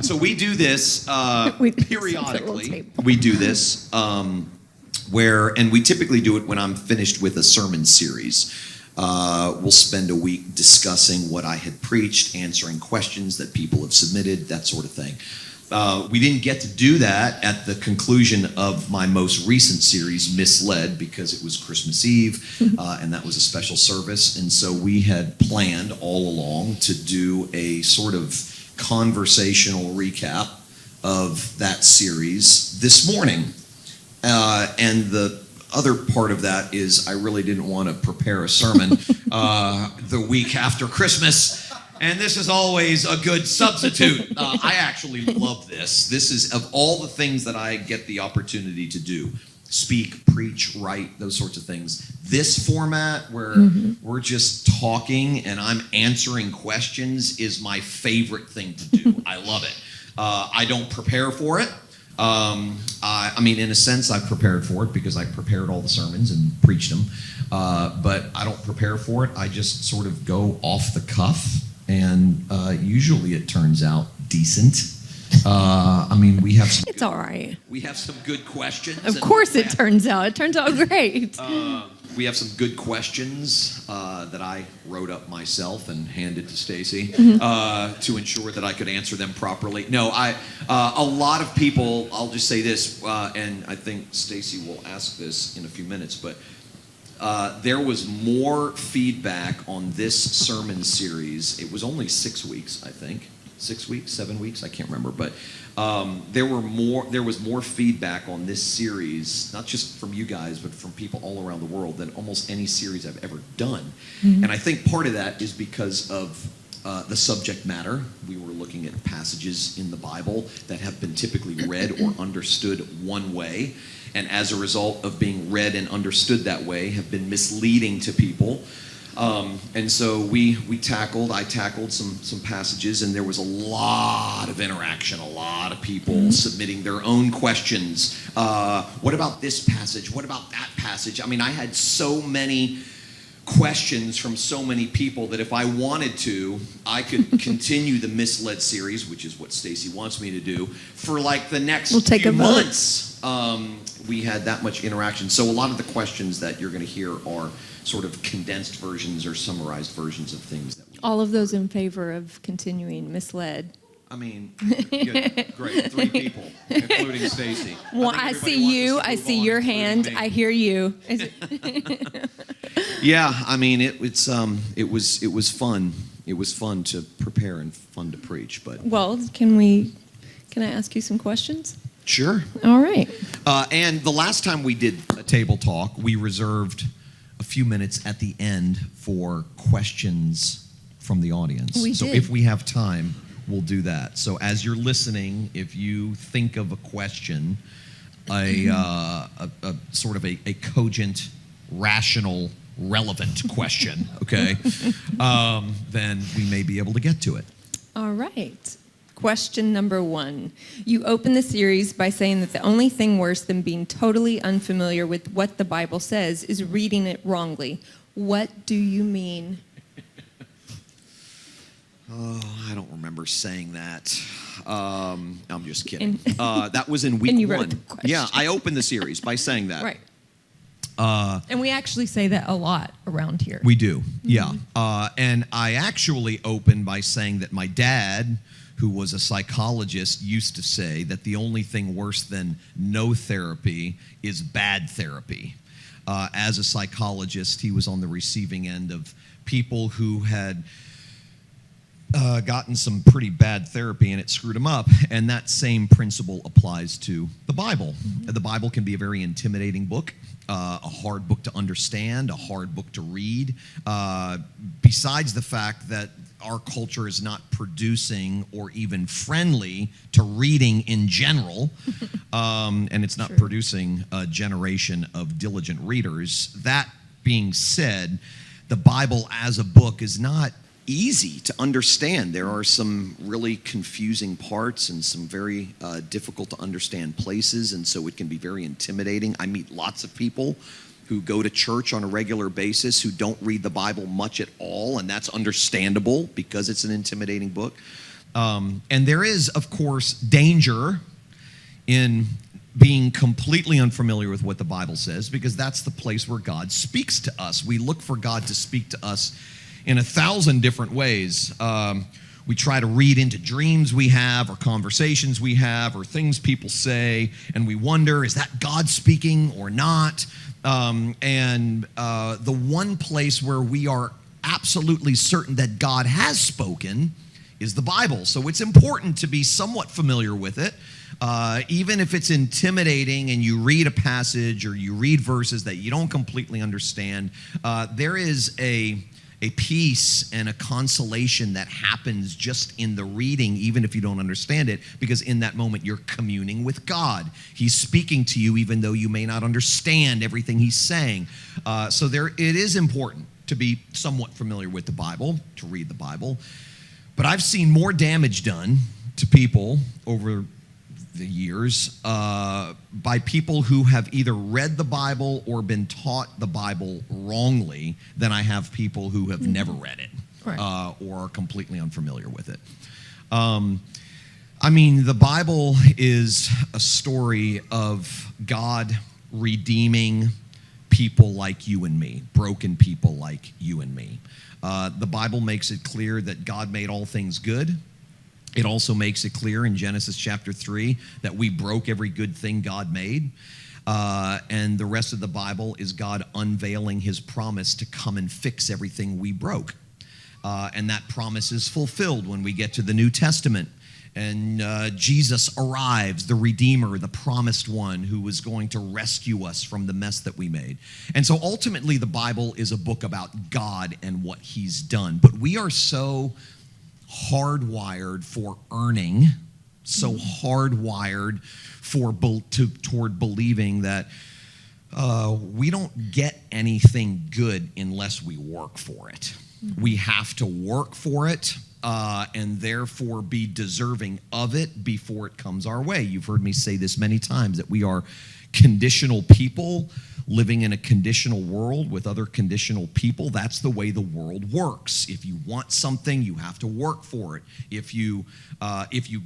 So we do this periodically. We do this and we typically do it when I'm finished with a sermon series. We'll spend a week discussing what I had preached, answering questions that people have submitted, that sort of thing. We didn't get to do that at the conclusion of my most recent series, Misled, because it was Christmas Eve, and that was a special service. And so we had planned all along to do a sort of conversational recap of that series this morning. And the other part of that is I really didn't want to prepare a sermon the week after Christmas. And this is always a good substitute. I actually love this. This is, of all the things that I get the opportunity to do, speak, preach, write, those sorts of things, this format where we're just talking and I'm answering questions is my favorite thing to do. I love it. I don't prepare for it. I mean, in a sense, I've prepared for it because I prepared all the sermons and preached them. But I don't prepare for it. I just sort of go off the cuff. And usually it turns out decent. I mean, we have some. It's all right. We have some good questions. Of course, it turns out. It turns out great. We have some good questions that I wrote up myself and handed to Stacie to ensure that I could answer them properly. No, a lot of people. I'll just say this, and I think Stacie will ask this in a few minutes, but. There was more feedback on this sermon series. It was only 6 weeks, I think. 6 weeks, 7 weeks, I can't remember. But there was more feedback on this series, not just from you guys, but from people all around the world than almost any series I've ever done. And I think part of that is because of the subject matter. We were looking at passages in the Bible that have been typically read or understood one way. And as a result of being read and understood that way, have been misleading to people. And so I tackled some passages, and there was a lot of interaction, a lot of people submitting their own questions. What about this passage? What about that passage? I mean, I had so many questions from so many people that if I wanted to, I could continue the Misled series, which is what Stacie wants me to do, for like the next few months. We had that much interaction. So a lot of the questions that you're going to hear are sort of condensed versions or summarized versions of things. All of those in favor of continuing Misled. I mean, great. 3 people, including Stacie. Well, I see you. I see your hand. I hear you. Yeah, I mean, it was fun. It was fun to prepare and fun to preach. But can I ask you some questions? Sure. All right. And the last time we did a table talk, we reserved a few minutes at the end for questions from the audience. So if we have time, we'll do that. So as you're listening, if you think of a question, a sort of a cogent, rational, relevant question, okay, then we may be able to get to it. All right. Question number 1. You open the series by saying that the only thing worse than being totally unfamiliar with what the Bible says is reading it wrongly. What do you mean? Oh, I don't remember saying that. I'm just kidding. That was in week 1. You wrote the question. Yeah, I opened the series by saying that. Right. And we actually say that a lot around here. We do, yeah. And I actually opened by saying that my dad, who was a psychologist, used to say that the only thing worse than no therapy is bad therapy. As a psychologist, he was on the receiving end of people who had gotten some pretty bad therapy and it screwed them up. And that same principle applies to the Bible. The Bible can be a very intimidating book, a hard book to understand, a hard book to read. Besides the fact that our culture is not producing or even friendly to reading in general, and it's not producing a generation of diligent readers. That being said, the Bible as a book is not easy to understand. There are some really confusing parts and some very difficult to understand places, and so it can be very intimidating. I meet lots of people who go to church on a regular basis who don't read the Bible much at all, and that's understandable because it's an intimidating book. And there is, of course, danger in being completely unfamiliar with what the Bible says, because that's the place where God speaks to us. We look for God to speak to us in 1,000 different ways. We try to read into dreams we have, or conversations we have, or things people say, and we wonder, is that God speaking or not? The one place where we are absolutely certain that God has spoken is the Bible. So it's important to be somewhat familiar with it. Even if it's intimidating and you read a passage or you read verses that you don't completely understand, there is a peace and a consolation that happens just in the reading, even if you don't understand it, because in that moment you're communing with God. He's speaking to you even though you may not understand everything he's saying. So it is important to be somewhat familiar with the Bible, to read the Bible. But I've seen more damage done to people over the years by people who have either read the Bible or been taught the Bible wrongly than I have people who have never read it, right, or are completely unfamiliar with it. The Bible is a story of God redeeming people like you and me, broken people like you and me. The Bible makes it clear that God made all things good. It also makes it clear in Genesis chapter 3 that we broke every good thing God made. And the rest of the Bible is God unveiling his promise to come and fix everything we broke. And that promise is fulfilled when we get to the New Testament. And Jesus arrives, the Redeemer, the promised one who was going to rescue us from the mess that we made. And so ultimately the Bible is a book about God and what he's done. But we are so hardwired for earning, so hardwired toward believing that we don't get anything good unless we work for it. We have to work for it and therefore be deserving of it before it comes our way. You've heard me say this many times, that we are conditional people living in a conditional world with other conditional people. That's the way the world works. If you want something, you have to work for it. If you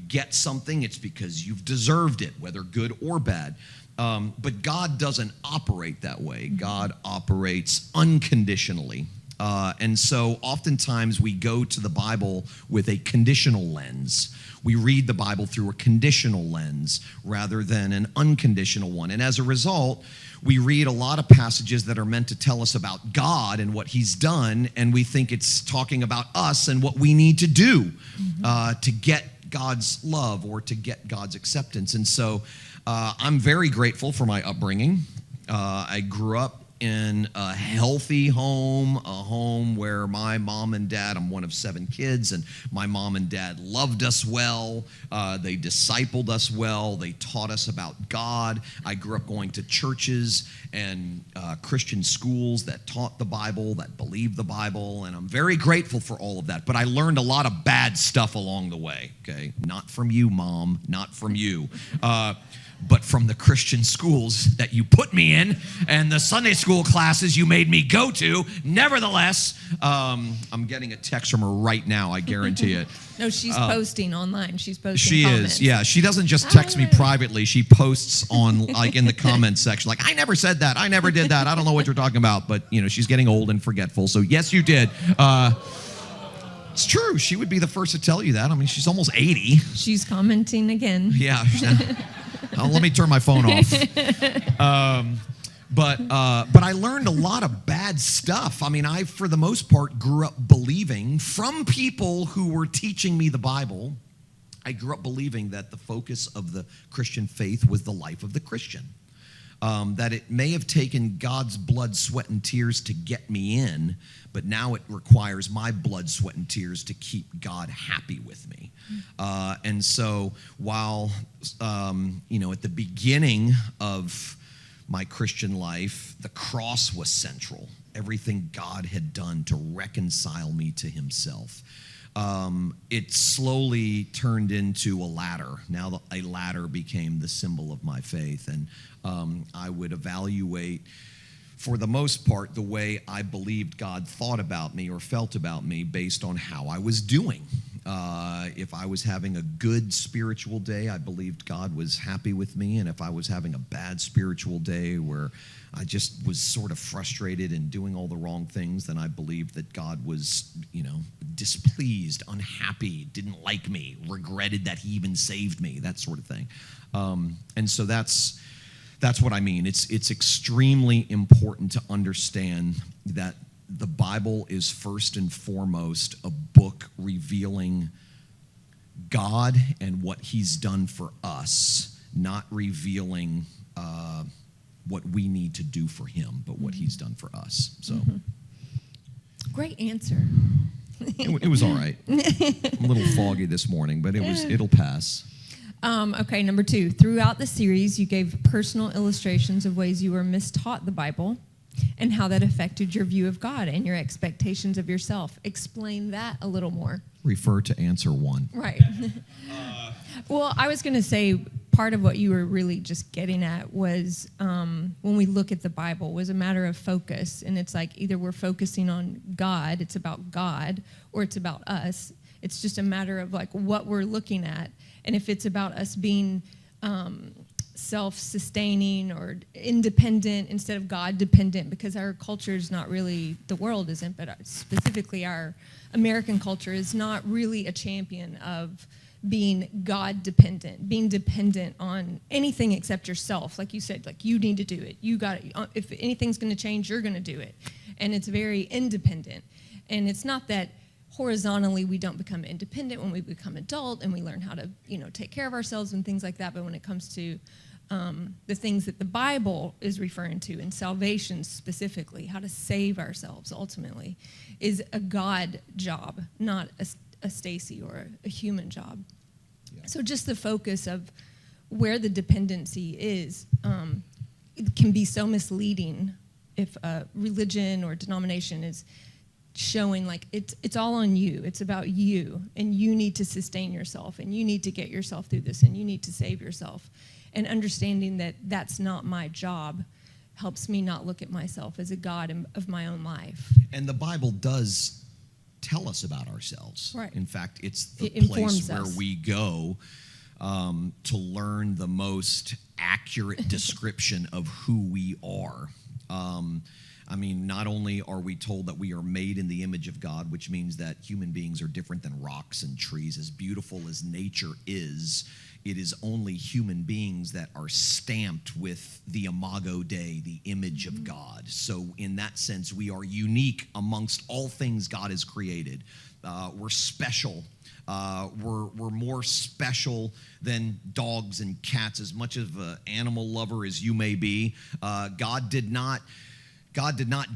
get something, it's because you've deserved it, whether good or bad. But God doesn't operate that way. God operates unconditionally. And so oftentimes we go to the Bible with a conditional lens. We read the Bible through a conditional lens rather than an unconditional one. And as a result, we read a lot of passages that are meant to tell us about God and what he's done, and we think it's talking about us and what we need to do to get God's love or to get God's acceptance. And so I'm very grateful for my upbringing. I grew up in a healthy home, a home where my mom and dad, I'm one of 7 kids, and my mom and dad loved us well. They discipled us well. They taught us about God. I grew up going to churches and Christian schools that taught the Bible, that believed the Bible, and I'm very grateful for all of that. But I learned a lot of bad stuff along the way, okay? Not from you, Mom, not from you. But from the Christian schools that you put me in and the Sunday school classes you made me go to. Nevertheless, I'm getting a text from her right now, I guarantee it. No, she's posting online. She's posting She comments. is, yeah. She doesn't just text me privately. She posts on, like, in the comments section, like, I never said that. I never did that. I don't know what you're talking about. But, she's getting old and forgetful. So, yes, you did. It's true. She would be the first to tell you that. I mean, she's almost 80. She's commenting again. Yeah. Let me turn my phone off. But I learned a lot of bad stuff. I mean, I, for the most part, grew up believing from people who were teaching me the Bible. I grew up believing that the focus of the Christian faith was the life of the Christian. That it may have taken God's blood, sweat, and tears to get me in, but now it requires my blood, sweat, and tears to keep God happy with me. And so while, at the beginning of my Christian life, the cross was central. Everything God had done to reconcile me to himself. It slowly turned into a ladder. Now a ladder became the symbol of my faith. And I would evaluate, for the most part, the way I believed God thought about me or felt about me based on how I was doing. If I was having a good spiritual day, I believed God was happy with me. And if I was having a bad spiritual day where I just was sort of frustrated and doing all the wrong things, then I believed that God was, displeased, unhappy, didn't like me, regretted that he even saved me, that sort of thing. And so that's what I mean. It's extremely important to understand that the Bible is first and foremost a book revealing God and what he's done for us, not revealing what we need to do for him, but what he's done for us. So, Great answer. it was all right. I'm a little foggy this morning, but it'll pass. Okay, number 2. Throughout the series, you gave personal illustrations of ways you were mistaught the Bible and how that affected your view of God and your expectations of yourself. Explain that a little more. Refer to answer 1. Right. Well, I was going to say part of what you were really just getting at was when we look at the Bible was a matter of focus. And it's like either we're focusing on God, it's about God, or it's about us. It's just a matter of like what we're looking at. And if it's about us being self-sustaining or independent instead of God-dependent, because our culture is not really, the world isn't, but specifically our American culture is not really a champion of being God-dependent, being dependent on anything except yourself. Like you said, like you need to do it. You got it. If anything's going to change, you're going to do it. And it's very independent. And it's not that horizontally we don't become independent when we become adult and we learn how to, take care of ourselves and things like that. But when it comes to the things that the Bible is referring to, and salvation specifically, how to save ourselves ultimately, is a God job, not a Stacie or a human job. Yeah. So just the focus of where the dependency is, it can be so misleading if a religion or denomination is showing like it's all on you. It's about you, and you need to sustain yourself, and you need to get yourself through this, and you need to save yourself. And understanding that that's not my job helps me not look at myself as a God of my own life. And the Bible does tell us about ourselves. Right. In fact, it's the It place where us. we go to learn the most accurate description of who we are. Not only are we told that we are made in the image of God, which means that human beings are different than rocks and trees. As beautiful as nature is, it is only human beings that are stamped with the imago Dei, the image of God. So in that sense, we are unique amongst all things God has created. We're special. We're more special than dogs and cats. As much of an animal lover as you may be, God did not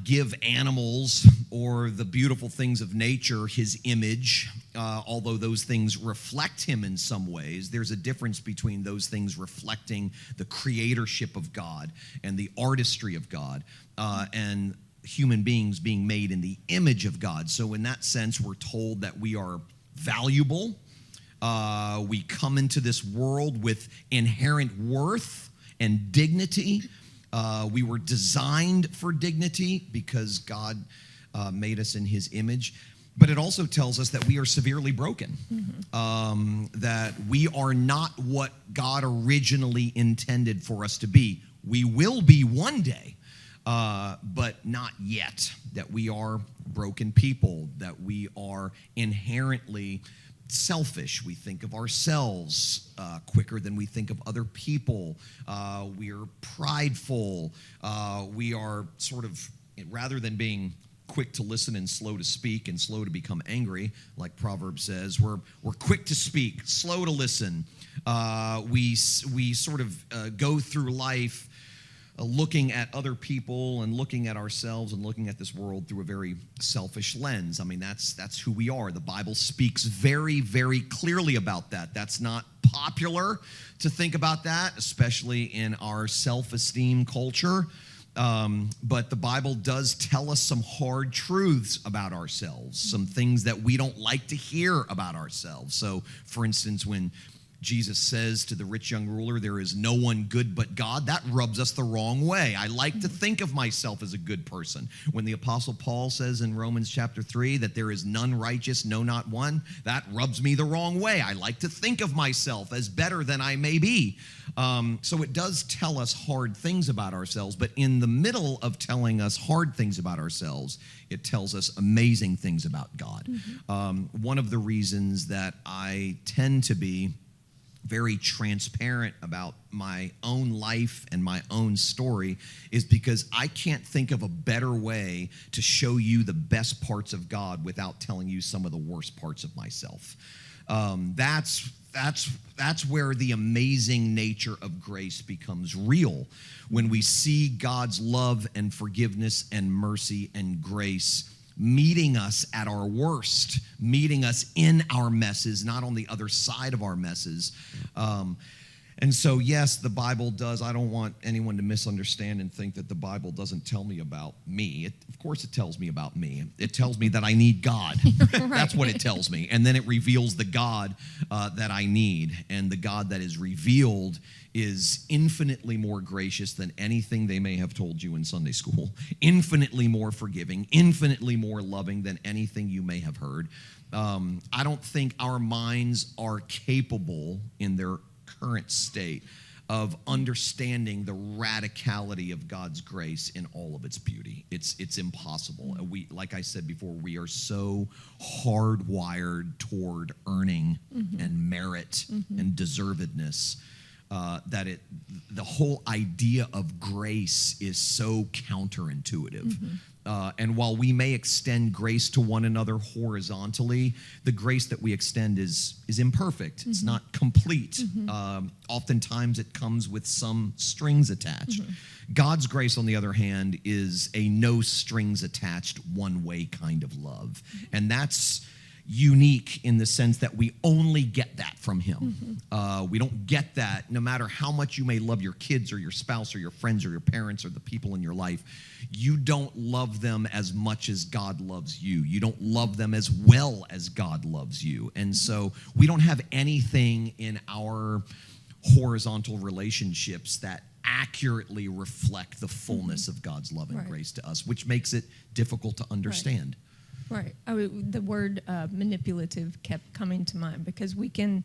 give animals or the beautiful things of nature his image, although those things reflect him in some ways. There's a difference between those things reflecting the creatorship of God and the artistry of God, and human beings being made in the image of God. So in that sense, we're told that we are valuable. We come into this world with inherent worth and dignity. We were designed for dignity because God made us in his image. But it also tells us that we are severely broken, that we are not what God originally intended for us to be. We will be one day, but not yet. That we are broken people, that we are inherently selfish. We think of ourselves quicker than we think of other people. We are prideful. We are sort of, rather than being quick to listen and slow to speak and slow to become angry, like Proverbs says, we're quick to speak, slow to listen. We sort of go through life looking at other people and looking at ourselves and looking at this world through a very selfish lens. That's who we are. The Bible speaks very, very clearly about that. That's not popular to think about that, especially in our self-esteem culture. But the Bible does tell us some hard truths about ourselves, some things that we don't like to hear about ourselves. So, for instance, when Jesus says to the rich young ruler, there is no one good but God. That rubs us the wrong way. I like to think of myself as a good person. When the Apostle Paul says in Romans chapter 3 that there is none righteous, no, not one, that rubs me the wrong way. I like to think of myself as better than I may be. So it does tell us hard things about ourselves, but in the middle of telling us hard things about ourselves, it tells us amazing things about God. One of the reasons that I tend to be very transparent about my own life and my own story is because I can't think of a better way to show you the best parts of God without telling you some of the worst parts of myself. That's where the amazing nature of grace becomes real, when we see God's love and forgiveness and mercy and grace meeting us at our worst, meeting us in our messes, not on the other side of our messes. And so, yes, the Bible does. I don't want anyone to misunderstand and think that the Bible doesn't tell me about me. Of course it tells me about me. It tells me that I need God. Right. That's what it tells me. And then it reveals the God that I need. And the God that is revealed is infinitely more gracious than anything they may have told you in Sunday school, infinitely more forgiving, infinitely more loving than anything you may have heard. I don't think our minds are capable in their current state of understanding the radicality of God's grace in all of its beauty. It's impossible. We, like I said before, we are so hardwired toward earning and merit and deservedness that the whole idea of grace is so counterintuitive. And while we may extend grace to one another horizontally, the grace that we extend is imperfect. It's not complete. Oftentimes it comes with some strings attached. God's grace, on the other hand, is a no strings attached, one-way kind of love. And that's unique in the sense that we only get that from him. We don't get that no matter how much you may love your kids or your spouse or your friends or your parents or the people in your life. You don't love them as much as God loves you. You don't love them as well as God loves you. And so we don't have anything in our horizontal relationships that accurately reflect the fullness of God's love and grace to us, which makes it difficult to understand. Right. The word manipulative kept coming to mind because we can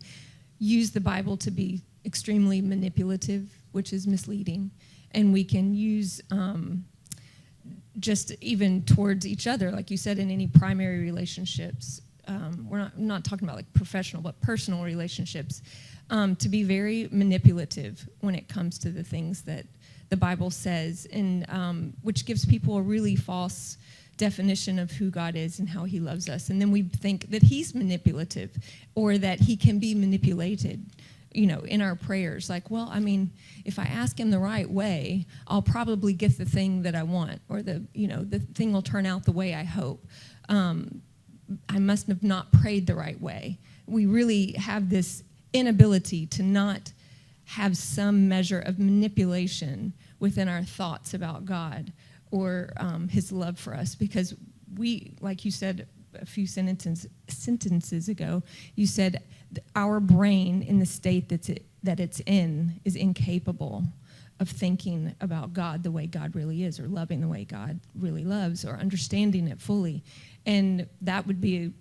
use the Bible to be extremely manipulative, which is misleading, and we can use just even towards each other, like you said, in any primary relationships. We're not talking about like professional, but personal relationships, to be very manipulative when it comes to the things that the Bible says, and which gives people a really false definition of who God is and how he loves us. And then we think that he's manipulative or that he can be manipulated, in our prayers. Like, well, I mean, if I ask him the right way, I'll probably get the thing that I want, or the thing will turn out the way I hope. I must have not prayed the right way. We really have this inability to not have some measure of manipulation within our thoughts about God or his love for us, because we, like you said a few sentences ago, you said our brain in the state that it's in is incapable of thinking about God the way God really is, or loving the way God really loves, or understanding it fully. And that would be a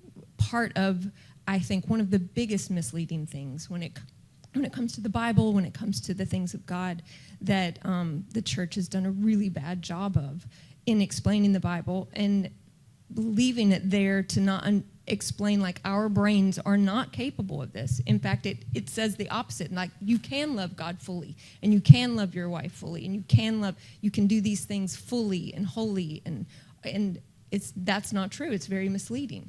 part of, I think, one of the biggest misleading things when it comes to the Bible, when it comes to the things of God, that the church has done a really bad job of in explaining the Bible and leaving it there to not explain, like, our brains are not capable of this. In fact, it says the opposite. Like, you can love God fully, and you can love your wife fully, and you can do these things fully and wholly, and that's not true. It's very misleading.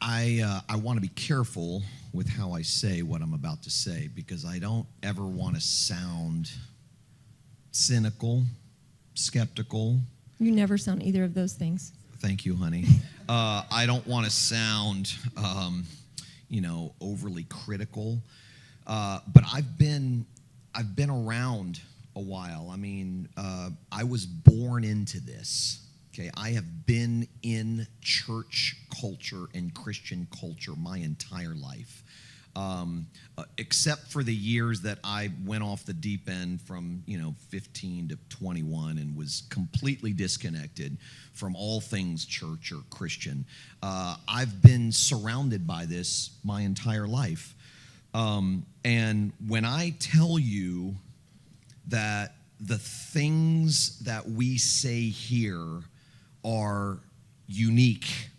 I want to be careful with how I say what I'm about to say, because I don't ever want to sound cynical, skeptical. You never sound either of those things. Thank you, honey. I don't want to sound, overly critical. But I've been around a while. I mean, I was born into this. Okay, I have been in church culture and Christian culture my entire life. except for the years that I went off the deep end from 15 to 21 and was completely disconnected from all things church or Christian. I've been surrounded by this my entire life. And when I tell you that the things that we say here are unique,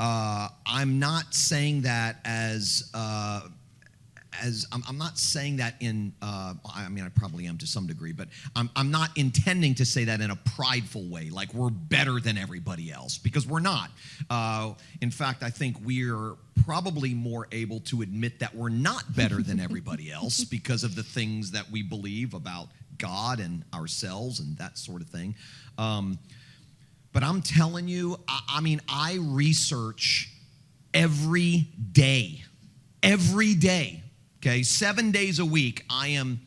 I'm not saying that as I'm not saying that in, I mean, I probably am to some degree, but I'm not intending to say that in a prideful way, like we're better than everybody else, because we're not. In fact, I think we're probably more able to admit that we're not better than everybody else because of the things that we believe about God and ourselves and that sort of thing. But I'm telling you, I mean, I research every day. Okay, 7 days a week, I am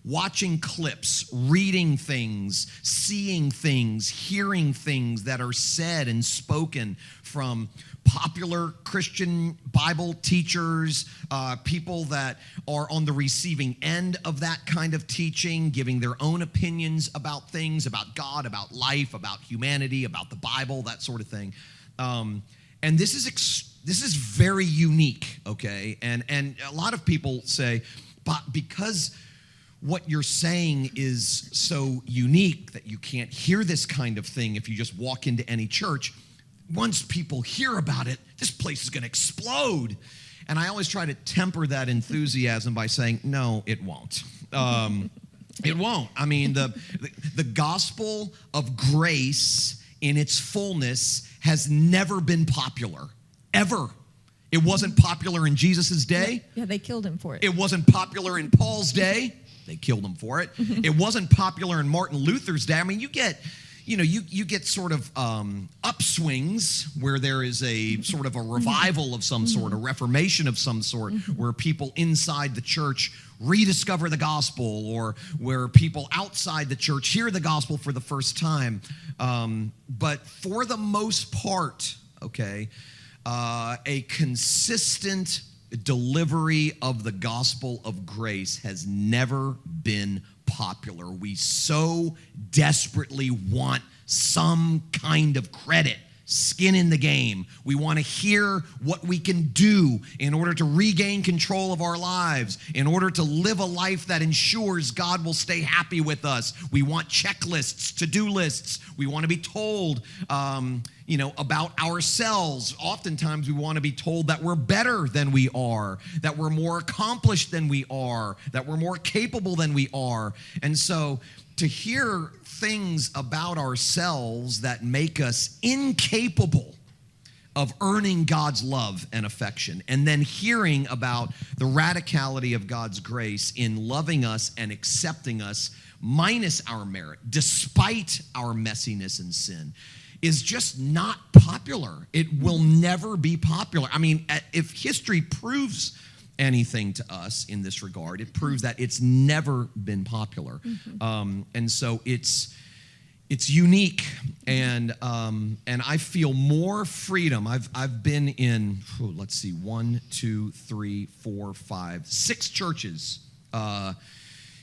watching clips, reading things, seeing things, hearing things that are said and spoken from popular Christian Bible teachers, people that are on the receiving end of that kind of teaching, giving their own opinions about things, about God, about life, about humanity, about the Bible, that sort of thing. And this is very unique, okay? And a lot of people say, but because what you're saying is so unique that you can't hear this kind of thing if you just walk into any church, once people hear about it, this place is going to explode. And I always try to temper that enthusiasm by saying, no, it won't. It won't. I mean, the gospel of grace in its fullness has never been popular, ever. It wasn't popular in Jesus' day. Yeah, they killed him for it. It wasn't popular in Paul's day. They killed him for it. It wasn't popular in Martin Luther's day. I mean, you get sort of upswings where there is a sort of a revival of some sort, a reformation of some sort, where people inside the church rediscover the gospel, or where people outside the church hear the gospel for the first time. But for the most part, okay, a consistent delivery of the gospel of grace has never been popular. We so desperately want some kind of credit, skin in the game. We want to hear what we can do in order to regain control of our lives, in order to live a life that ensures God will stay happy with us. We want checklists, to-do lists. We want to be told, about ourselves. Oftentimes we want to be told that we're better than we are, that we're more accomplished than we are, that we're more capable than we are. And so to hear things about ourselves that make us incapable of earning God's love and affection, and then hearing about the radicality of God's grace in loving us and accepting us minus our merit, despite our messiness and sin, is just not popular. It will never be popular. I mean, if history proves anything to us in this regard, it proves that it's never been popular. And so it's unique, and I feel more freedom. I've been in, let's see, 1, 2, 3, 4, 5, 6 churches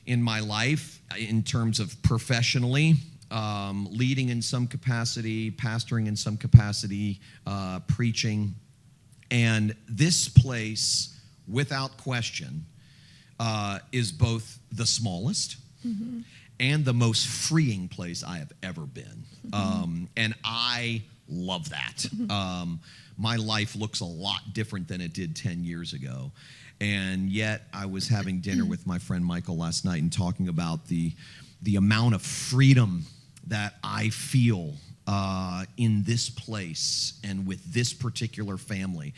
in my life in terms of professionally. Leading in some capacity, pastoring in some capacity, preaching. And this place, without question, is both the smallest and the most freeing place I have ever been. And I love that. My life looks a lot different than it did 10 years ago. And yet I was having dinner with my friend Michael last night and talking about the amount of freedom that I feel in this place and with this particular family.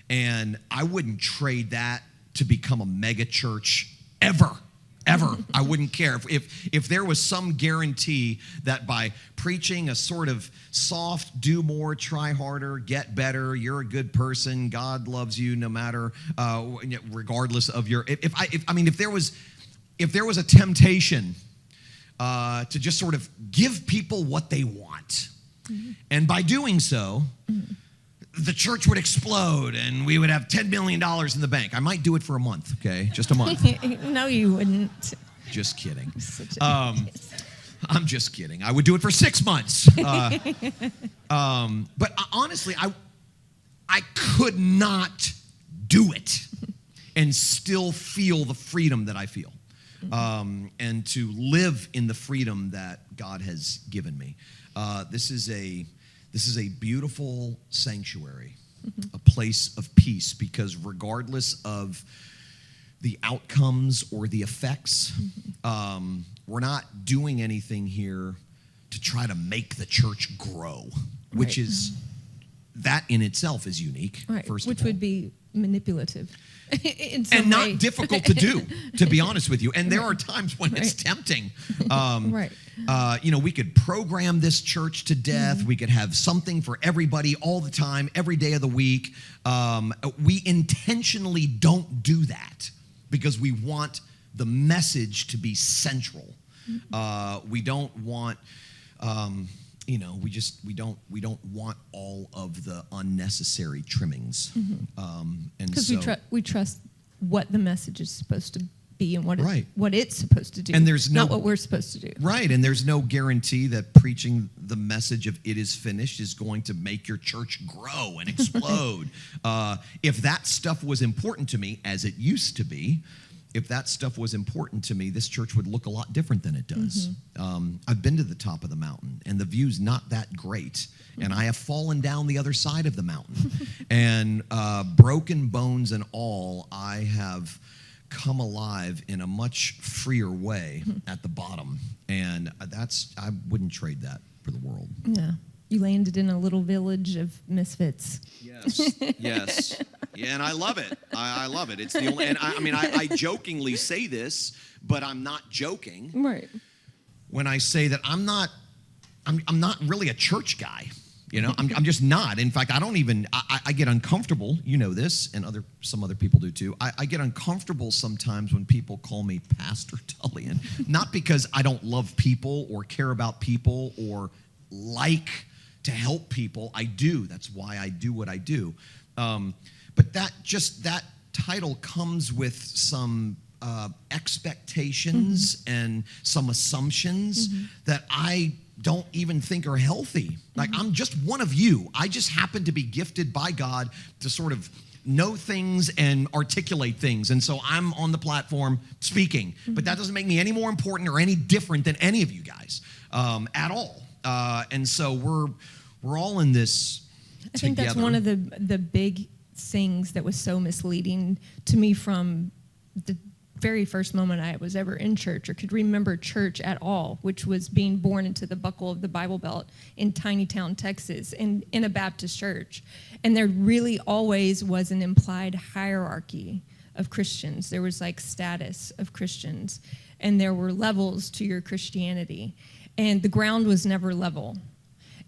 And I wouldn't trade that to become a mega church ever. I wouldn't care. If there was some guarantee that by preaching a sort of soft, do more, try harder, get better, you're a good person, God loves you no matter, regardless of your, if there was a temptation to just sort of give people what they want. And by doing so, the church would explode and we would have $10 million in the bank. I might do it for a month, okay? Just a month. No, you wouldn't. Just kidding. I'm I'm just kidding. I would do it for 6 months. But honestly, I could not do it and still feel the freedom that I feel, and to live in the freedom that God has given me. This is a beautiful sanctuary, a place of peace, because regardless of the outcomes or the effects, we're not doing anything here to try to make the church grow, which is, that in itself is unique, first of all. Which would be manipulative. And not difficult to do, to be honest with you. And there are times when it's tempting. We could program this church to death. We could have something for everybody all the time, every day of the week. We intentionally don't do that because we want the message to be central. We don't want, we don't want all of the unnecessary trimmings. And because we trust what the message is supposed to be and what it's supposed to do, and there's not what we're supposed to do. Right, and there's no guarantee that preaching the message of "it is finished" is going to make your church grow and explode. If that stuff was important to me, as it used to be, if that stuff was important to me, this church would look a lot different than it does. I've been to the top of the mountain, and the view's not that great. And I have fallen down the other side of the mountain. And broken bones and all, I have come alive in a much freer way at the bottom. And I wouldn't trade that for the world. Yeah. You landed in a little village of misfits. Yes. Yeah, and I love it. I love it. It's the only, and I jokingly say this, but I'm not joking. Right. When I say that I'm not really a church guy. I'm just not. In fact, I don't even, I get uncomfortable, you know this, and some other people do too. I get uncomfortable sometimes when people call me Pastor Tullian, not because I don't love people or care about people or like to help people. I do. That's why I do what I do. But that title comes with some expectations and some assumptions that I don't even think are healthy. Like, I'm just one of you. I just happen to be gifted by God to sort of know things and articulate things. And so I'm on the platform speaking. But that doesn't make me any more important or any different than any of you guys at all. And so we're all in this together. I think that's one of the big things that was so misleading to me from the very first moment I was ever in church or could remember church at all, which was being born into the buckle of the Bible Belt in tiny town Texas in a Baptist church. And there really always was an implied hierarchy of Christians. There was like status of Christians, and there were levels to your Christianity. And the ground was never level,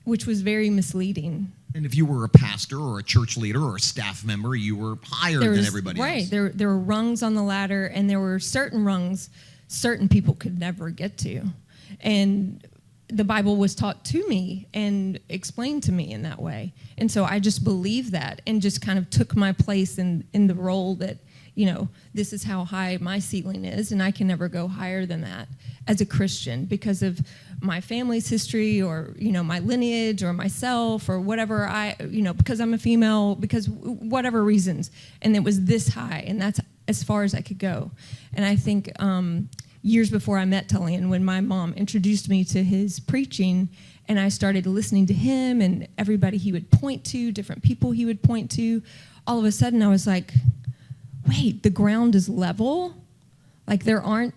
which was very misleading. And if you were a pastor or a church leader or a staff member, you were higher than everybody else. Right. There were rungs on the ladder, and there were certain rungs certain people could never get to. And the Bible was taught to me and explained to me in that way. And so I just believed that and just kind of took my place in the role that, this is how high my ceiling is, and I can never go higher than that as a Christian because of my family's history or, my lineage or myself or whatever because I'm a female, because whatever reasons. And it was this high, and that's as far as I could go. And I think years before I met Tullian, when my mom introduced me to his preaching, and I started listening to him and everybody he would point to, different people he would point to, all of a sudden I was like, wait, the ground is level? Like there aren't,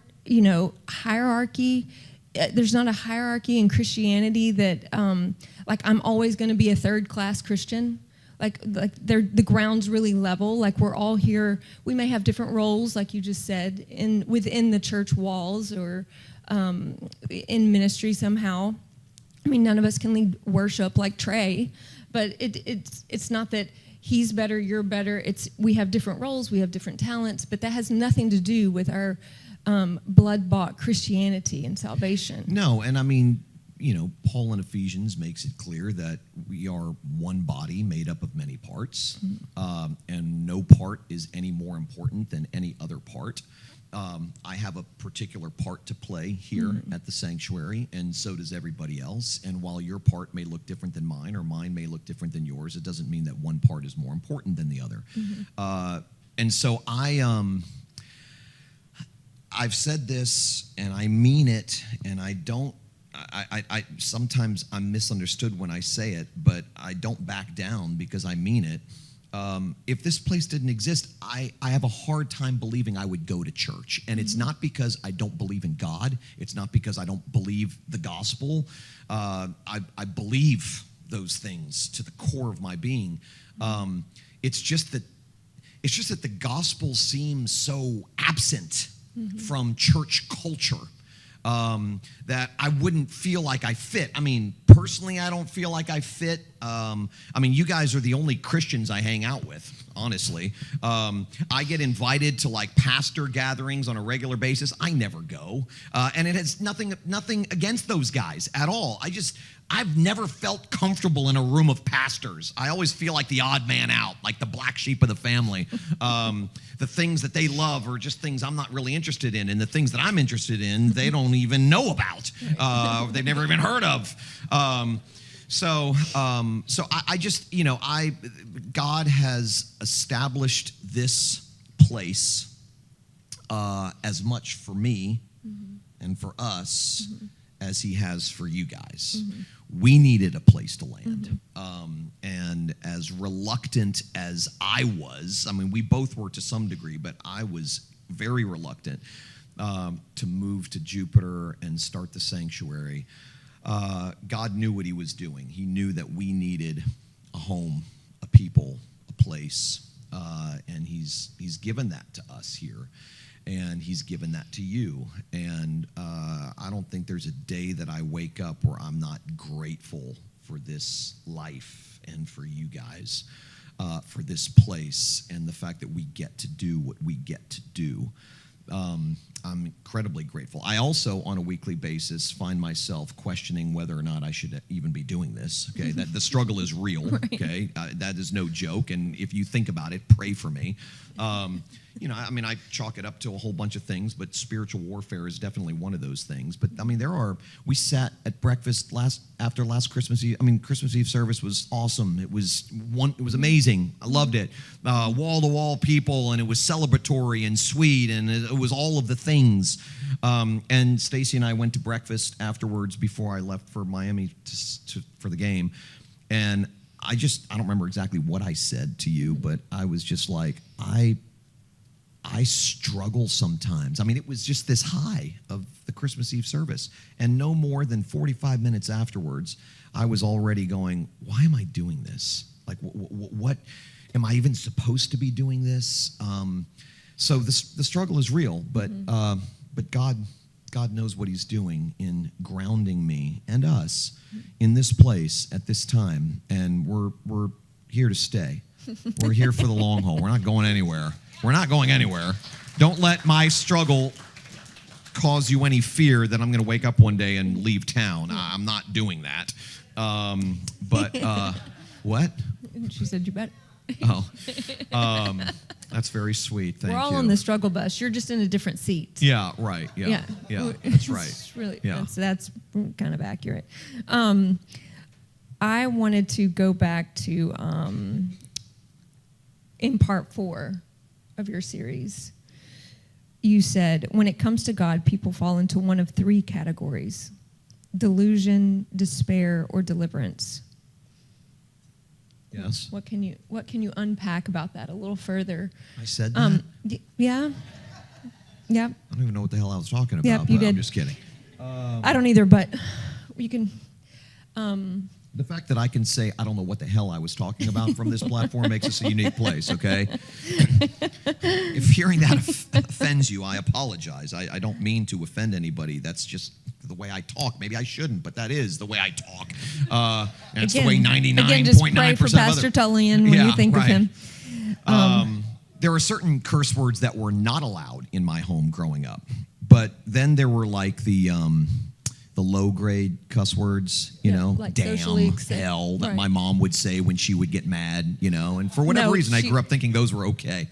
hierarchy. There's not a hierarchy in Christianity that, like I'm always going to be a third-class Christian. Like the ground's really level. Like we're all here. We may have different roles, like you just said, within the church walls or in ministry somehow. I mean, none of us can lead worship like Trey, but it's not that he's better, you're better. We have different roles, we have different talents, but that has nothing to do with our blood-bought Christianity and salvation. No, and I mean, Paul in Ephesians makes it clear that we are one body made up of many parts, and no part is any more important than any other part. I have a particular part to play here at the sanctuary, and so does everybody else. And while your part may look different than mine, or mine may look different than yours, it doesn't mean that one part is more important than the other. And so I've said this, and I mean it, and I sometimes I'm misunderstood when I say it, but I don't back down because I mean it. If this place didn't exist, I have a hard time believing I would go to church. And it's not because I don't believe in God. It's not because I don't believe the gospel. I believe those things to the core of my being. It's just that the gospel seems so absent from church culture. That I wouldn't feel like I fit. I mean, personally, I don't feel like I fit. You guys are the only Christians I hang out with, honestly. I get invited to like pastor gatherings on a regular basis. I never go. And it has nothing against those guys at all. I've never felt comfortable in a room of pastors. I always feel like the odd man out, like the black sheep of the family. The things that they love are just things I'm not really interested in, and the things that I'm interested in, they don't even know about. They've never even heard of. God has established this place as much for me and for us as he has for you guys. We needed a place to land. And as reluctant as I was, we both were to some degree, but I was very reluctant to move to Jupiter and start the sanctuary. God knew what he was doing. He knew that we needed a home, a people, a place, and he's given that to us here. And he's given that to you. And I don't think there's a day that I wake up where I'm not grateful for this life and for you guys, for this place, and the fact that we get to do what we get to do. I'm incredibly grateful. I also, on a weekly basis, find myself questioning whether or not I should even be doing this. Okay, that the struggle is real. Right. Okay, that is no joke. And if you think about it, pray for me. I chalk it up to a whole bunch of things, but spiritual warfare is definitely one of those things. But we sat at breakfast after last Christmas Eve. Christmas Eve service was awesome. It was amazing. I loved it. Wall to wall people, and it was celebratory and sweet, and it was all of the things. And Stacie and I went to breakfast afterwards before I left for Miami for the game, and I don't remember exactly what I said to you, but I was just like, I struggle sometimes. It was just this high of the Christmas Eve service. And no more than 45 minutes afterwards, I was already going, why am I doing this? Like, what am I even supposed to be doing this? So the struggle is real, but God knows what he's doing in grounding me and us in this place at this time. And we're here to stay. We're here for the long haul. We're not going anywhere. We're not going anywhere. Don't let my struggle cause you any fear that I'm going to wake up one day and leave town. I'm not doing that. What? She said you better. That's very sweet. Thank you. We're all on the struggle bus. You're just in a different seat. Yeah, right. Yeah. That's right. It's really, that's kind of accurate. I wanted to go back to in part 4 of your series. You said, when it comes to God, people fall into one of 3 categories: delusion, despair, or deliverance. Yes. What can you unpack about that a little further? I said that? Yeah. Yep. I don't even know what the hell I was talking about. Yep, you did. I'm just kidding. I don't either, but you can... The fact that I can say I don't know what the hell I was talking about from this platform makes us a unique place, okay? If hearing that offends you, I apologize. I don't mean to offend anybody. That's just the way I talk. Maybe I shouldn't, but that is the way I talk. And it's the way 99.9% again, just pray for Pastor Tullian when you think of him. There are certain curse words that were not allowed in my home growing up. But then there were like the the low grade cuss words, you know, like damn, socially accept- hell, that right. my mom would say when she would get mad, you know, and for whatever reason, I grew up thinking those were okay.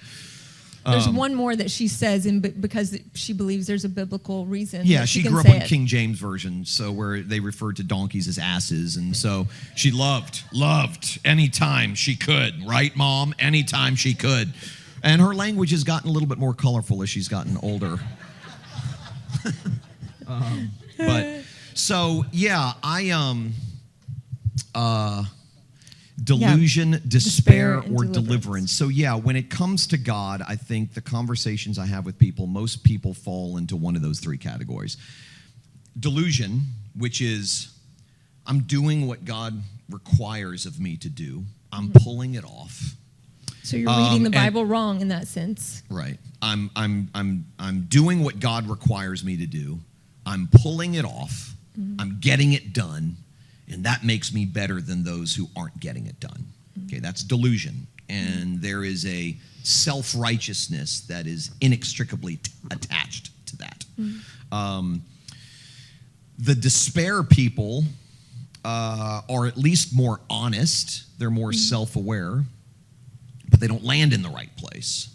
There's one more that she says, because she believes there's a biblical reason. Yeah, that she can grew up say on it. King James Version, so where they referred to donkeys as asses, and so she loved anytime she could, right, Mom? Anytime she could. And her language has gotten a little bit more colorful as she's gotten older. But so yeah, delusion, despair, or deliverance. So yeah, when it comes to God, I think the conversations I have with people, most people fall into one of those three categories. Delusion, which is I'm doing what God requires of me to do. I'm pulling it off. So you're reading the Bible wrong in that sense. Right. I'm doing what God requires me to do. I'm pulling it off. I'm getting it done. And that makes me better than those who aren't getting it done. Okay, that's delusion. And there is a self-righteousness that is inextricably attached to that. The despair people are at least more honest. They're more self-aware, but they don't land in the right place.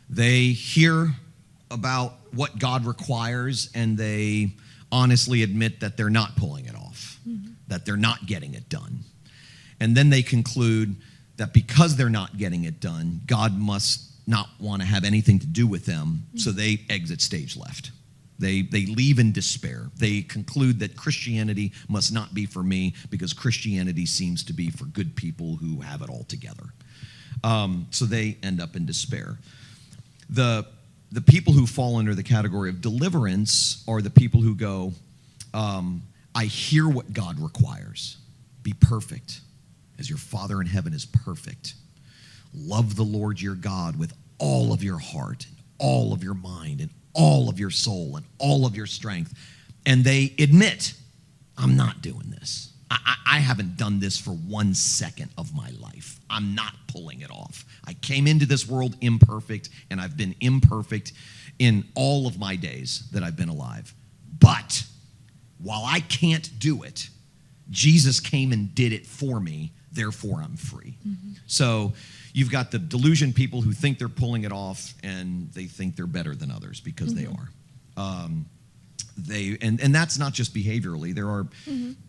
They hear about what God requires, and they honestly admit that they're not pulling it off, that they're not getting it done. And then they conclude that because they're not getting it done, God must not want to have anything to do with them, so they exit stage left. They leave in despair. They conclude that Christianity must not be for me because Christianity seems to be for good people who have it all together. So they end up in despair. The people who fall under the category of deliverance are the people who go, I hear what God requires. Be perfect as your Father in heaven is perfect. Love the Lord your God with all of your heart, and all of your mind, and all of your soul, and all of your strength. And they admit, I'm not doing this. I haven't done this for 1 second of my life. I'm not pulling it off. I came into this world imperfect, and I've been imperfect in all of my days that I've been alive. But while I can't do it, Jesus came and did it for me, therefore I'm free. So you've got the delusion people who think they're pulling it off, and they think they're better than others because they are. And that's not just behaviorally. There are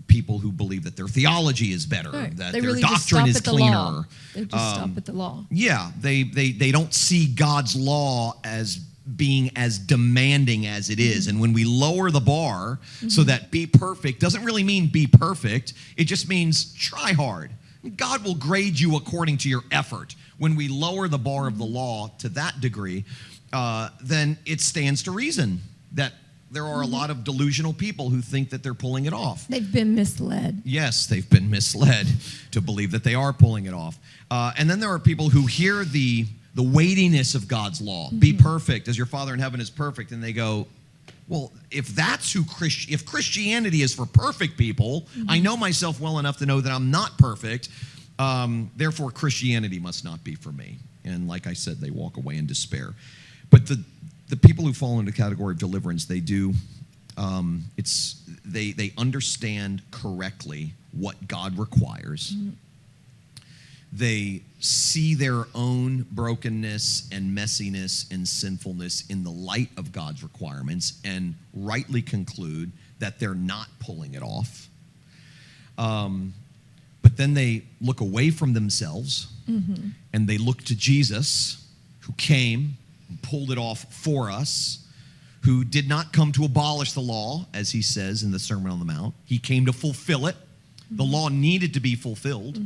people who believe that their theology is better, that they their really doctrine is cleaner. They just stop at the law. Yeah, they don't see God's law as being as demanding as it is. And when we lower the bar so that be perfect doesn't really mean be perfect. It just means try hard. God will grade you according to your effort. When we lower the bar of the law to that degree, then it stands to reason that there are a lot of delusional people who think that they're pulling it off. They've been misled. Yes, they've been misled to believe that they are pulling it off. And then there are people who hear the weightiness of God's law. Be perfect as your Father in heaven is perfect. And they go, well, if that's if Christianity is for perfect people, I know myself well enough to know that I'm not perfect. Therefore, Christianity must not be for me. And like I said, they walk away in despair. But the people who fall into the category of deliverance, they do, they understand correctly what God requires. They see their own brokenness and messiness and sinfulness in the light of God's requirements and rightly conclude that they're not pulling it off. But then they look away from themselves and they look to Jesus, who came and pulled it off for us, who did not come to abolish the law, as he says in the Sermon on the Mount. He came to fulfill it. The law needed to be fulfilled.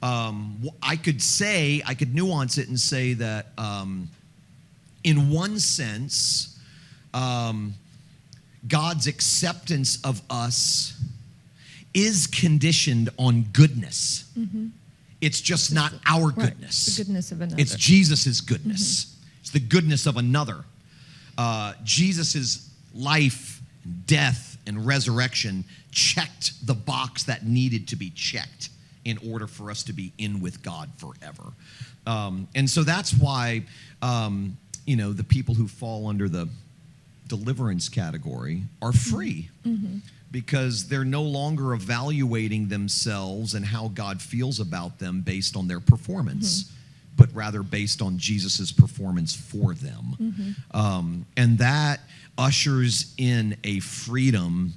I could nuance it and say that in one sense, God's acceptance of us is conditioned on goodness. It's just not our goodness. The goodness of another. It's Jesus' goodness. It's the goodness of another. Jesus' life, death, and resurrection checked the box that needed to be checked in order for us to be in with God forever. And so that's why, the people who fall under the deliverance category are free because they're no longer evaluating themselves and how God feels about them based on their performance, but rather based on Jesus's performance for them. And that ushers in a freedom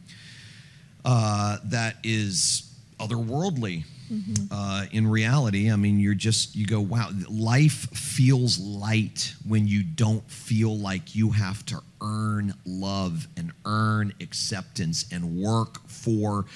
that is otherworldly. In reality, I mean, you go, wow, life feels light when you don't feel like you have to earn love and earn acceptance and work for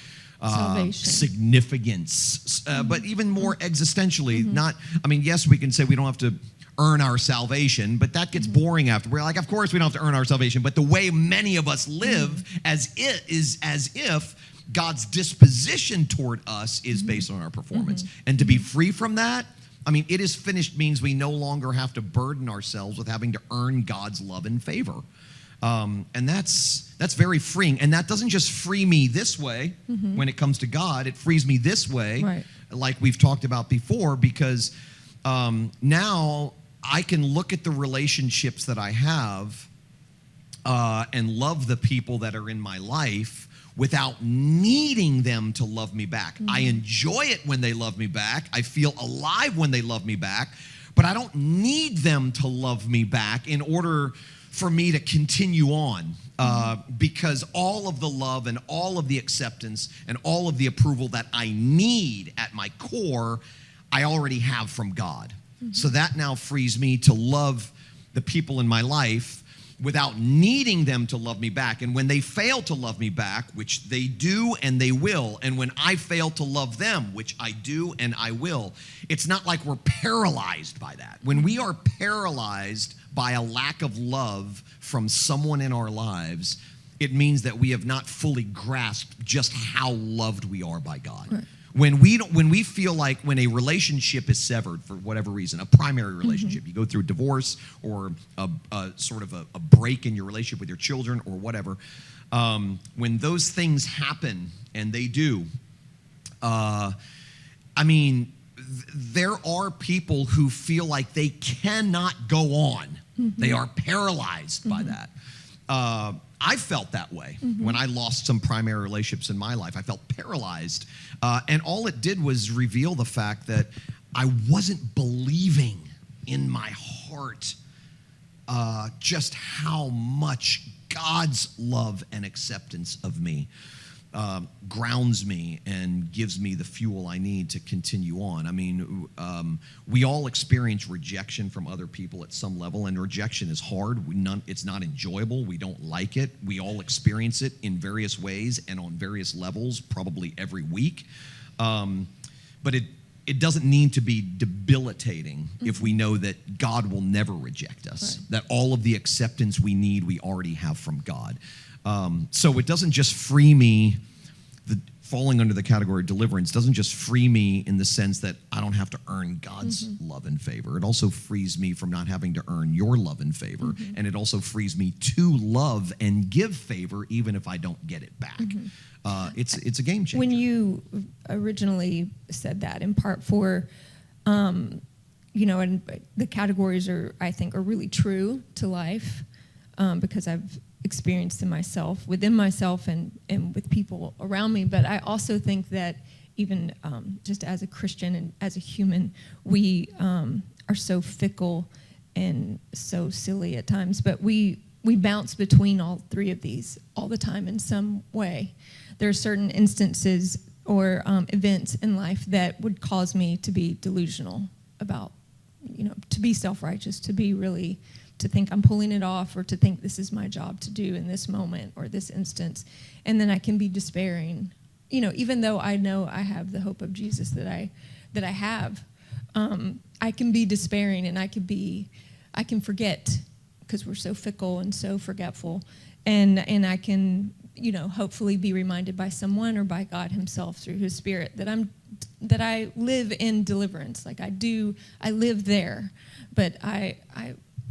significance, but even more existentially, yes, we can say we don't have to earn our salvation, but that gets boring after. We're like, of course we don't have to earn our salvation, but the way many of us live as if God's disposition toward us is based on our performance. And to be free from that, I mean, it is finished means we no longer have to burden ourselves with having to earn God's love and favor. And that's very freeing. And that doesn't just free me this way when it comes to God. It frees me this way, like we've talked about before, because now I can look at the relationships that I have and love the people that are in my life without needing them to love me back. I enjoy it when they love me back. I feel alive when they love me back, but I don't need them to love me back in order for me to continue on, because all of the love and all of the acceptance and all of the approval that I need at my core, I already have from God. So that now frees me to love the people in my life without needing them to love me back. And when they fail to love me back, which they do and they will, and when I fail to love them, which I do and I will, it's not like we're paralyzed by that. When we are paralyzed by a lack of love from someone in our lives, it means that we have not fully grasped just how loved we are by God. Right. When we feel like when a relationship is severed for whatever reason, a primary relationship, you go through a divorce or a sort of a break in your relationship with your children or whatever, when those things happen, and they do, I mean, there are people who feel like they cannot go on. They are paralyzed by that. I felt that way when I lost some primary relationships in my life. I felt paralyzed. And all it did was reveal the fact that I wasn't believing in my heart just how much God's love and acceptance of me grounds me and gives me the fuel I need to continue on. I mean, we all experience rejection from other people at some level, and rejection is hard. It's not enjoyable. We don't like it. We all experience it in various ways and on various levels, probably every week. But it doesn't need to be debilitating if we know that God will never reject us, that all of the acceptance we need, we already have from God. So it doesn't just free me, falling under the category of deliverance doesn't just free me in the sense that I don't have to earn God's love and favor. It also frees me from not having to earn your love and favor. And it also frees me to love and give favor even if I don't get it back. It's a game changer. When you originally said that, in part for, and the categories I think are really true to life, because I've experienced in myself, within myself and with people around me. But I also think that even just as a Christian and as a human, we are so fickle and so silly at times, but we bounce between all three of these all the time in some way. There are certain instances or events in life that would cause me to be delusional about, to be self-righteous, to think I'm pulling it off, or to think this is my job to do in this moment or this instance. And then I can be despairing, even though I know I have the hope of Jesus that I have, I can be despairing, and I can forget, because we're so fickle and so forgetful, and I can, hopefully be reminded by someone or by God himself through his Spirit that I live in deliverance. Like I live there, but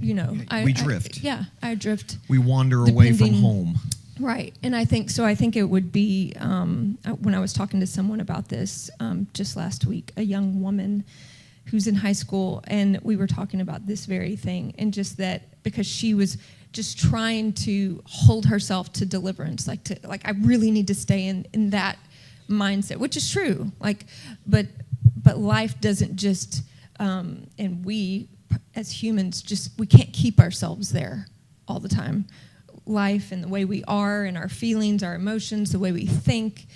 we drift. I drift. We wander away from home. Right. And I think it would be, when I was talking to someone about this just last week, a young woman who's in high school, and we were talking about this very thing, and just that because she was just trying to hold herself to deliverance, like I really need to stay in that mindset, which is true. But life doesn't just, and we as humans we can't keep ourselves there all the time. Life and the way we are and our feelings, our emotions, the way we think,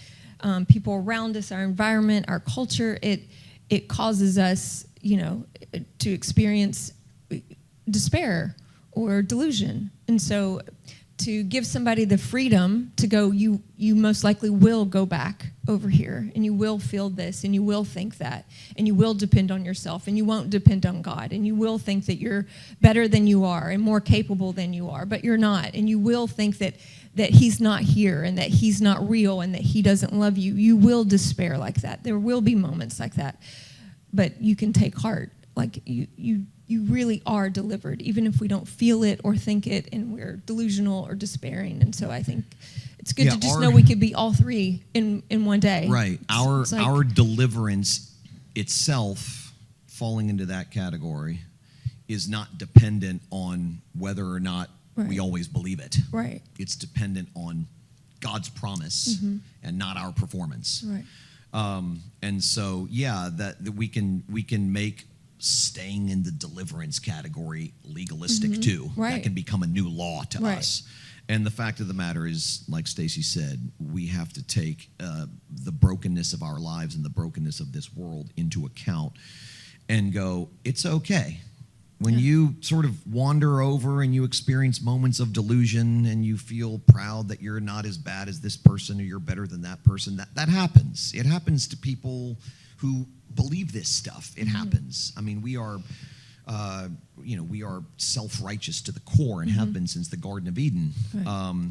people around us, our environment, our culture, it causes us, to experience despair or delusion. And so to give somebody the freedom to go, you most likely will go back over here, and you will feel this, and you will think that, and you will depend on yourself, and you won't depend on God, and you will think that you're better than you are and more capable than you are, but you're not, and you will think that he's not here and that he's not real and that he doesn't love you. You will despair like that. There will be moments like that, but you can take heart. Like you really are delivered, even if we don't feel it or think it, and we're delusional or despairing. And so I think it's good to just know we could be all three in one day. Right. Our deliverance itself, falling into that category, is not dependent on whether or not we always believe it. Right. It's dependent on God's promise and not our performance. Right. And so, that we can make staying in the deliverance category legalistic too. Right. That can become a new law to us. And the fact of the matter is, like Stacie said, we have to take the brokenness of our lives and the brokenness of this world into account and go, it's okay. When you sort of wander over and you experience moments of delusion and you feel proud that you're not as bad as this person or you're better than that person, that happens. It happens to people who believe this stuff. It happens. I mean, we are, we are self-righteous to the core and have been since the Garden of Eden. Right.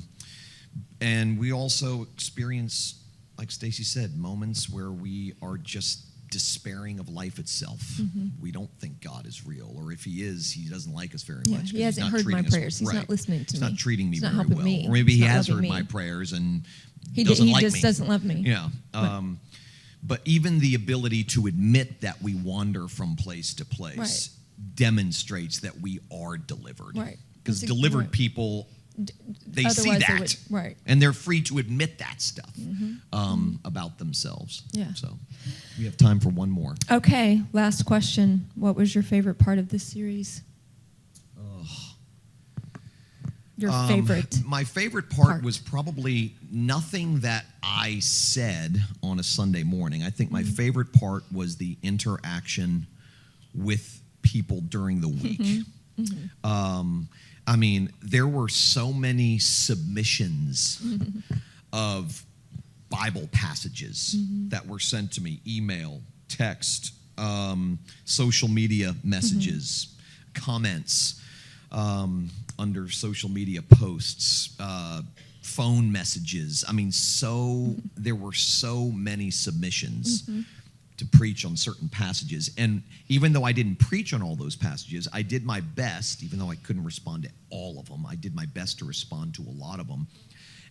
And we also experience, like Stacie said, moments where we are just despairing of life itself. We don't think God is real, or if he is, he doesn't like us very much. He hasn't heard my prayers. He's not listening to me. He's not treating me very well. Me. Or maybe he has heard my prayers and he doesn't like me. He just doesn't love me. Yeah. But even the ability to admit that we wander from place to place demonstrates that we are delivered. Right. Because delivered people, they see that. And they're free to admit that stuff about themselves. Yeah. So we have time for one more. Okay, last question. What was your favorite part of this series? Your favorite? My favorite part was probably nothing that I said on a Sunday morning. I think my favorite part was the interaction with people during the week. I mean, there were so many submissions of Bible passages that were sent to me, email, text, social media messages, comments under social media posts, phone messages. I mean, there were so many submissions to preach on certain passages. And even though I didn't preach on all those passages, I did my best, even though I couldn't respond to all of them, I did my best to respond to a lot of them.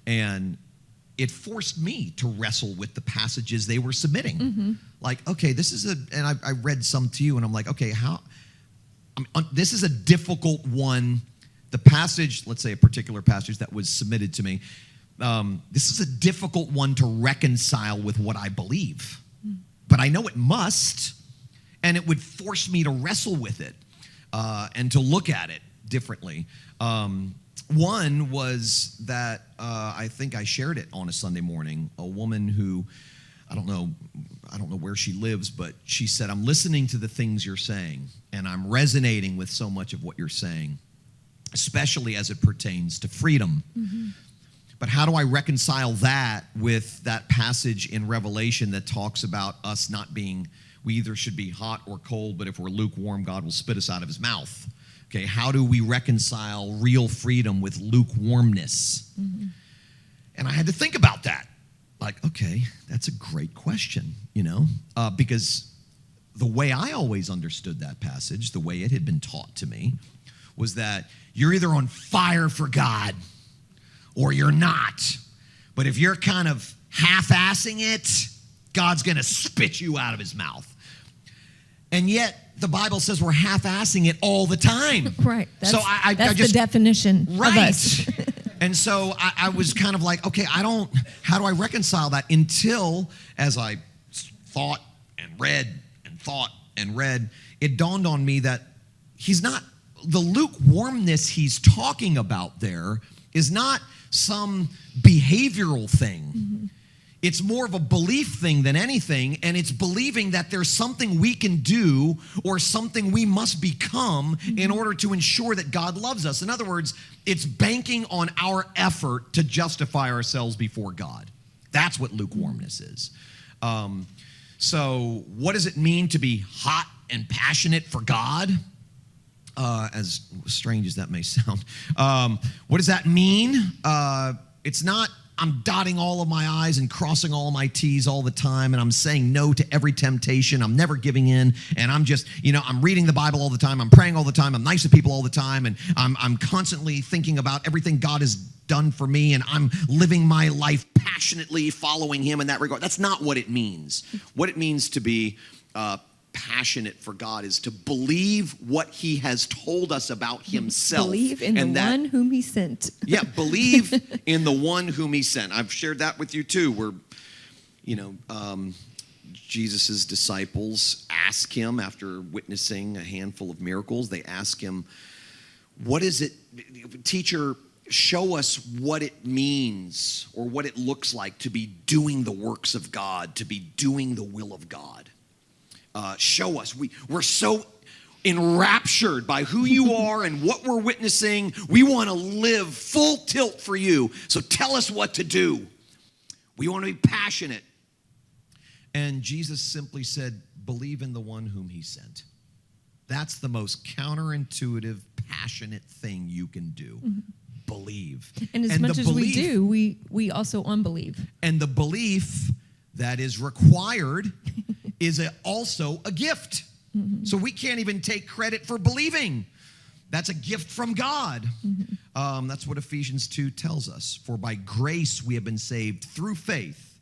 And it forced me to wrestle with the passages they were submitting. Like, okay, this is and I read some to you, and I'm like, okay, this is a difficult one. The passage, let's say a particular passage that was submitted to me, this is a difficult one to reconcile with what I believe. But I know it must, and it would force me to wrestle with it and to look at it differently. One was that I think I shared it on a Sunday morning. A woman who, I don't know where she lives, but she said, I'm listening to the things you're saying, and I'm resonating with so much of what you're saying, especially as it pertains to freedom. But how do I reconcile that with that passage in Revelation that talks about us not being, we either should be hot or cold, but if we're lukewarm, God will spit us out of his mouth. Okay, how do we reconcile real freedom with lukewarmness? And I had to think about that. Like, okay, that's a great question, because the way I always understood that passage, the way it had been taught to me, was that you're either on fire for God or you're not. But if you're kind of half-assing it, God's going to spit you out of his mouth. And yet, the Bible says we're half-assing it all the time. Right. That's, So I that's just, the definition of right. us. And so I was kind of like, okay, how do I reconcile that? Until, as I thought and read and thought and read, it dawned on me that the lukewarmness he's talking about there is not some behavioral thing. Mm-hmm. It's more of a belief thing than anything, and it's believing that there's something we can do or something we must become in order to ensure that God loves us. In other words, it's banking on our effort to justify ourselves before God. That's what lukewarmness is. So what does it mean to be hot and passionate for God? As strange as that may sound. What does that mean? It's not I'm dotting all of my I's and crossing all of my T's all the time, and I'm saying no to every temptation. I'm never giving in, and I'm just, I'm reading the Bible all the time. I'm praying all the time. I'm nice to people all the time, and I'm constantly thinking about everything God has done for me, and I'm living my life passionately following him in that regard. That's not what it means. What it means to be passionate for God is to believe what he has told us about himself. Believe in the one whom he sent. Yeah, believe in the one whom he sent. I've shared that with you too, where, Jesus' disciples ask him after witnessing a handful of miracles, they ask him, what is it, teacher, show us what it means or what it looks like to be doing the works of God, to be doing the will of God. Show us. We're so enraptured by who you are and what we're witnessing. We want to live full tilt for you. So tell us what to do. We want to be passionate. And Jesus simply said, believe in the one whom he sent. That's the most counterintuitive, passionate thing you can do. Mm-hmm. Believe. And as much as we do, we also unbelieve. And the belief that is required is also a gift. Mm-hmm. So we can't even take credit for believing. That's a gift from God. Mm-hmm. That's what Ephesians 2 tells us. For by grace we have been saved through faith.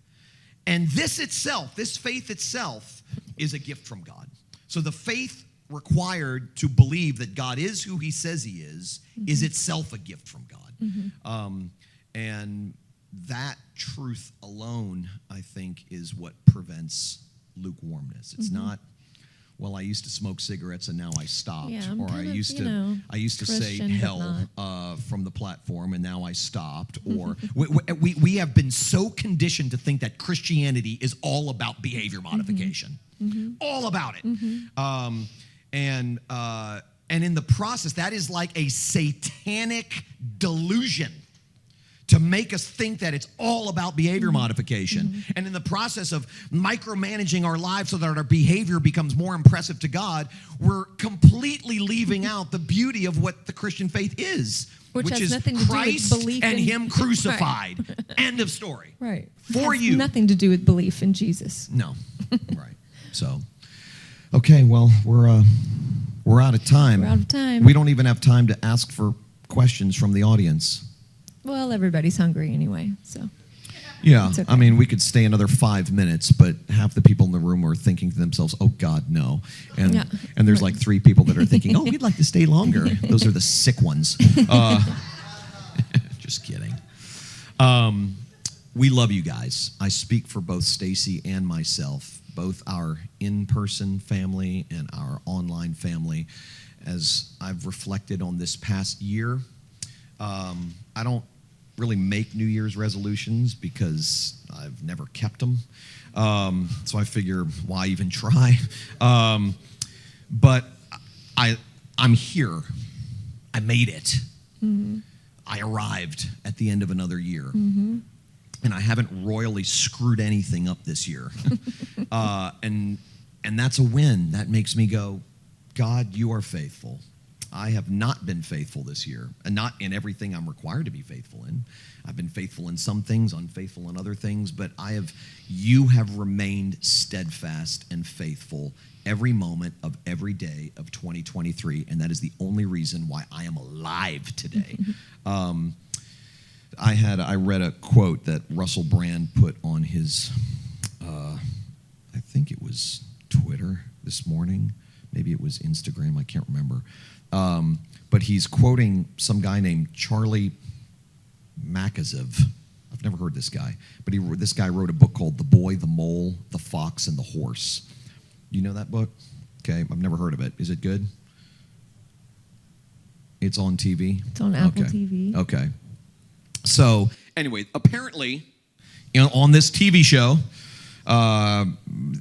And this faith itself, is a gift from God. So the faith required to believe that God is who he says he is itself a gift from God. Mm-hmm. And that truth alone, I think, is what prevents lukewarmness. It's not, well, I used to smoke cigarettes and now I stopped, I used to say hell from the platform and now I stopped, or we have been so conditioned to think that Christianity is all about behavior modification, all about it, and in the process, that is like a satanic delusion to make us think that it's all about behavior modification. And in the process of micromanaging our lives so that our behavior becomes more impressive to God, we're completely leaving out the beauty of what the Christian faith is, which is Christ and him crucified. Right. End of story. Right. For you. Nothing to do with belief in Jesus. No. Right. So, okay, well, we're out of time. We're out of time. We don't even have time to ask for questions from the audience. Well, everybody's hungry anyway, so. Yeah, okay. I mean, we could stay another 5 minutes, but half the people in the room are thinking to themselves, oh, God, no. And there's like 3 people that are thinking, oh, we'd like to stay longer. Those are the sick ones. Just kidding. We love you guys. I speak for both Stacie and myself, both our in-person family and our online family. As I've reflected on this past year, I don't really make New Year's resolutions because I've never kept them. So I figure, why even try? But I'm here. I made it. Mm-hmm. I arrived at the end of another year. Mm-hmm. And I haven't royally screwed anything up this year. And that's a win. That makes me go, God, you are faithful. I have not been faithful this year, and not in everything I'm required to be faithful in. I've been faithful in some things, unfaithful in other things, but you have remained steadfast and faithful every moment of every day of 2023, and that is the only reason why I am alive today. I read a quote that Russell Brand put on his, I think it was Twitter this morning, Maybe it was Instagram. I can't remember. But he's quoting some guy named Charlie Makazev. I've never heard this guy. But this guy wrote a book called The Boy, the Mole, the Fox, and the Horse. You know that book? Okay, I've never heard of it. Is it good? It's on TV? It's on Apple TV. Okay. So, anyway, apparently, on this TV show,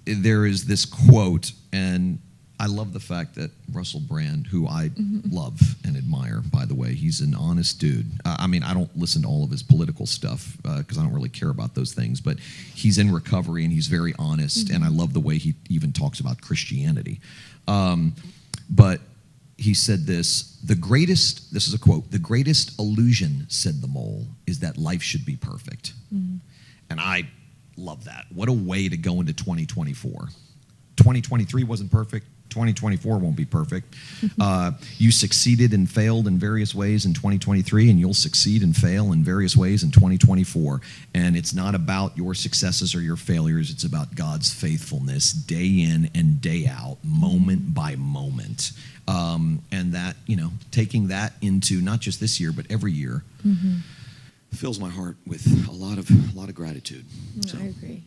there is this quote, and I love the fact that Russell Brand, who I love and admire, by the way, he's an honest dude. I mean, I don't listen to all of his political stuff because I don't really care about those things, but he's in recovery and he's very honest, and I love the way he even talks about Christianity. But he said this is a quote, "The greatest illusion," said the mole, "is that life should be perfect." And I love that. What a way to go into 2024. 2023 wasn't perfect. 2024 won't be perfect. You succeeded and failed in various ways in 2023, and you'll succeed and fail in various ways in 2024. And it's not about your successes or your failures. It's about God's faithfulness day in and day out, moment by moment. And that, taking that into not just this year, but every year, fills my heart with a lot of gratitude. I agree.